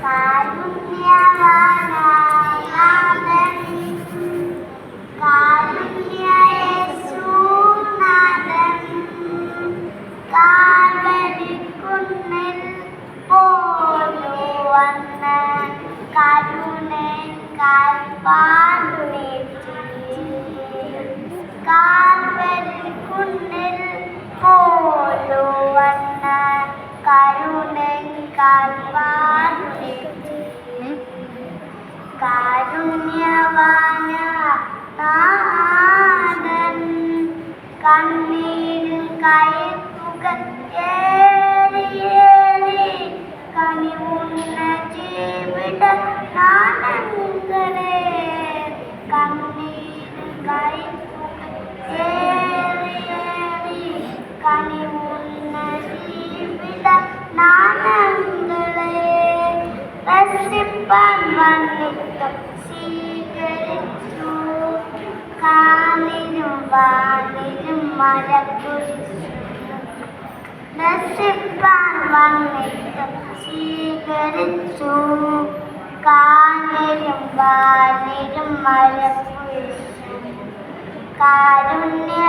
കാരുണ്യവാനാഥൻ കാരുണ്യയേശുനാഥൻ കാൽവരിക്കുന്നിൽ പോലുവന്ന കരുണേക്കാൽ പാടുനേറ്റി കാൽവരിക്കുന്നിൽ പോലുവന്ന കരുണേക്കാൽ പാടുനേറ്റി കാരുണ്യവാനാഥൻ കണ്ണീരിൽ കൈപ്പുകേറി കനിവുന്ന ജീവിത നാണങ്ങളെ കണ്ണീരിൽ കൈപ്പുകേറി കനിവുന്ന ജീവിത നാണങ്ങളെ രസിപ്പാൻ വന്നിട്ടും സ്വീകരിച്ചു കാലിനും വാലിനും മരക്കുരിശു രസിപ്പാൻ വന്നിട്ടും സ്വീകരിച്ചു കാലിനും വാലിനും മരക്കുരിശു കാരുണ്യ